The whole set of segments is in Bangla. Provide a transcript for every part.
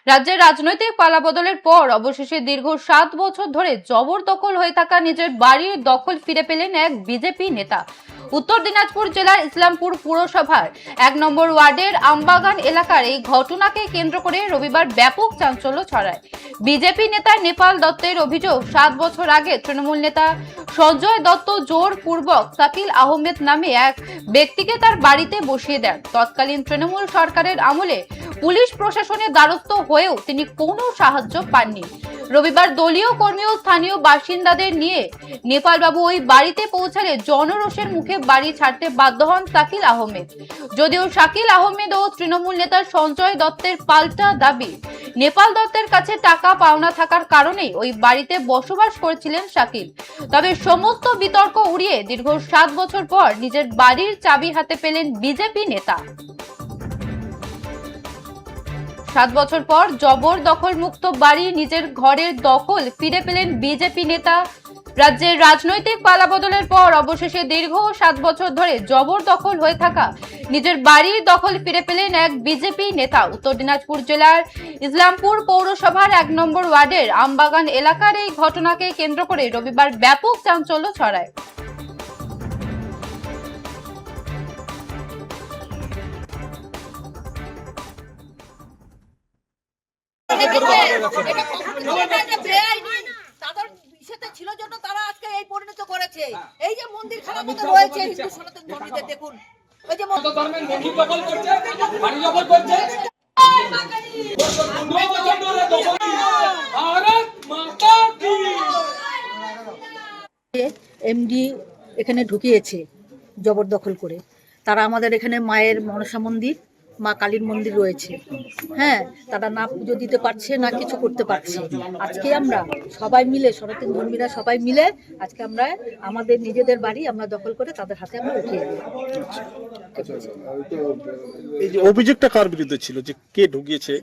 রাজ্যের রাজনৈতিক পালাবদলের পর অবশেষে দীর্ঘ 7 বছর ধরে জবরদখল হয়ে থাকা নিজের বাড়ির দখল ফিরে পেলেন এক বিজেপি নেতা। উত্তর দিনাজপুর জেলার ইসলামপুর পুরসভার 1 নম্বর ওয়ার্ডের আমবাগান এলাকার এই ঘটনাকে কেন্দ্র করে রবিবার ব্যাপক চাঞ্চল্য ছড়ায়। বিজেপি নেতা নেপাল দত্তের অভিযোগ, 7 বছর আগে তৃণমূল নেতা সঞ্জয় দত্ত জোরপূর্বক শাকিল আহমেদ নামে এক ব্যক্তিকে তার বাড়িতে বসিয়ে দেন। তৎকালীন তৃণমূল সরকারের আমলে পুলিশ প্রশাসনের দ্বারস্থ হয়েও তিনি কোনো সাহায্য পাননি। রবিবার দলীয় কর্মী ও স্থানীয় বাসিন্দাদের নিয়ে নেপালবাবু ওই বাড়িতে পৌঁছালে জনরোষের মুখে বাড়ি ছাড়তে বাধ্য হন শাকিল আহমেদ। যদিও শাকিল আহমেদ ও তৃণমূল নেতা সঞ্জয় দত্তের পাল্টা দাবি, নেপাল দত্তের কাছে টাকা পাওনা থাকার কারণেই ওই বাড়িতে বসবাস করেছিলেন শাকিল। তবে সমস্ত বিতর্ক উড়িয়ে দীর্ঘ 7 বছর পর নিজের বাড়ির চাবি হাতে পেলেন বিজেপি নেতা। 7 বছর পর জবরদখল মুক্ত বাড়ি, নিজের ঘরের দখল ফিরে পেলেন বিজেপি নেতা। রাজ্যের রাজনৈতিক পালাবদলের পর অবশেষে দীর্ঘ 7 বছর ধরে জবরদখল হয়ে থাকা নিজের বাড়ির দখল ফিরে পেলেন এক বিজেপি নেতা। উত্তর দিনাজপুর জেলার ইসলামপুর পৌরসভার 1 নম্বর ওয়ার্ডের আমবাগান এলাকার এই ঘটনাকে কেন্দ্র করে রবিবার ব্যাপক চাঞ্চল্য ছড়ায়। ছিল জন্য তারা আজকে এই পরিণত করেছে। এই যে মন্দির খানার মতো রয়েছে হিন্দু সনাতন ধর্মীদের, দেখুন ওই যে ধর্মের মন্দির দখল করছে, বাড়ি দখল করছে। এমডি এখানে ঢুকিয়েছে জবরদখল করে। তারা আমাদের এখানে মায়ের মনসা মন্দির, মা কালীর মন্দির রয়েছে, হ্যাঁ, তারা না পুজো দিতে পারছে না কিছু করতে পারছে। আজকে আমরা সবাই মিলে, সনাতন ধর্মীরা সবাই মিলে আজকে আমরা আমাদের নিজেদের বাড়ি আমরা দখল করে তাদের হাতে আমরা উঠিয়ে দিই। এই যে অভিযোগটা কার বিরুদ্ধে ছিল, যে কে ঢুকিয়েছে?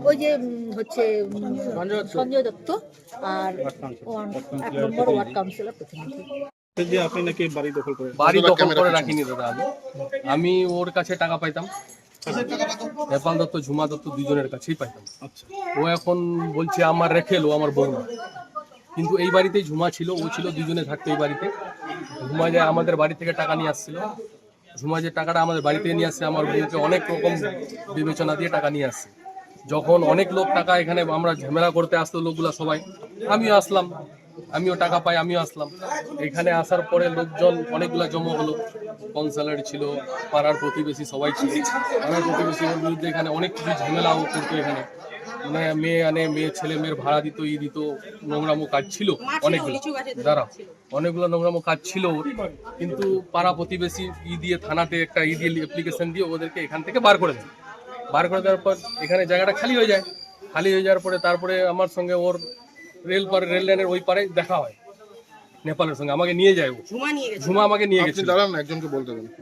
ওই যে হচ্ছে সঞ্জয় দত্ত আর 1 নম্বর ওয়ার্ড কাউন্সিলর প্রতিনিধি। আপনি নাকি বাড়ি দখল করে রাখিনি দাদা। আমি ওর কাছে টাকা পাইতাম, নেপাল দত্ত ঝুমা দত্ত দুজনের কাছেই পাইতাম। ও এখন বলছে আমার রেখে লো, আমার বউ না। কিন্তু এই বাড়িতেই ঝুমা ছিল, ও ছিল, দুজনে থাকতো এই বাড়িতে। ঝুমা যে আমাদের বাড়ি থেকে টাকা নিয়ে আসছিল, ঝুমা যে টাকাটা আমাদের বাড়িতে নিয়ে আসছে, আমার বউকে অনেক রকম বিবেচনা দিয়ে টাকা নিয়ে আসছে। যখন অনেক লোক টাকা এখানে আমরা ঝামেলা করতে আসতো লোকগুলা সবাই, আমিও আসলাম, আমিও টাকা পাই, আমিও আসলাম। এখানে আসার পরে লোকজন অনেকগুলা জমা হলো, কাউন্সিলর ছিল, পাড়ার প্রতিবেশী সবাই ছিল। পাড়ার প্রতিবেশীর বিরুদ্ধে এখানে অনেক কিছু ঝামেলাও করতো। এখানে মানে মেয়ে আনে, মেয়ে ছেলে মেয়ের ভাড়া দিত, দিত, নোংরামো কাজ ছিল অনেকগুলো নোংরামো কাজ ছিল। কিন্তু পাড়া প্রতিবেশী দিয়ে থানাতে একটা দিয়ে অ্যাপ্লিকেশন দিয়ে ওদেরকে এখান থেকে বার করে দেয়। বার করে দেওয়ার পর এখানে জায়গাটা খালি হয়ে যায়। খালি হয়ে যাওয়ার পরে তারপরে আমার সঙ্গে ওর রেল লাইনের ওই পারে দেখা হয়, নেপালের সঙ্গে আমাকে নিয়ে যায়। ঝুমা আমাকে নিয়ে গেছিল,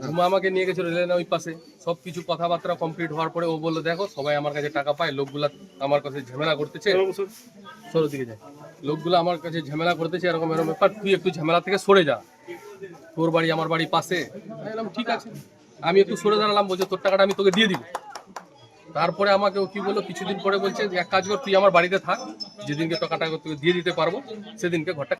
ঝুমা আমাকে নিয়ে গেছিল রেল লাইনের ওই পাশে। সবকিছু কথাবার্তা কমপ্লিট হওয়ার পরে ও বললো, দেখো সবাই আমার কাছে টাকা পায়, লোকগুলা আমার কাছে ঝামেলা করতেছে, সরে দিকে যায়, লোকগুলো আমার কাছে ঝামেলা করতেছে, এরকম এরকম ব্যাপার, তুই একটু ঝামেলা থেকে সরে যা, তোর বাড়ি আমার বাড়ি পাশে। ঠিক আছে, আমি একটু সরে দাঁড়ালাম, বলছে তোর টাকাটা আমি তোকে দিয়ে দিব। তারপরে আমাকে কি বললো, কিছুদিন পরে বলছে এক কাজ কর, তুই আমার বাড়িতে থাক, যেদিনকে টাকাটা তোকে দিয়ে দিতে পারবো সেদিনকে ঘরটা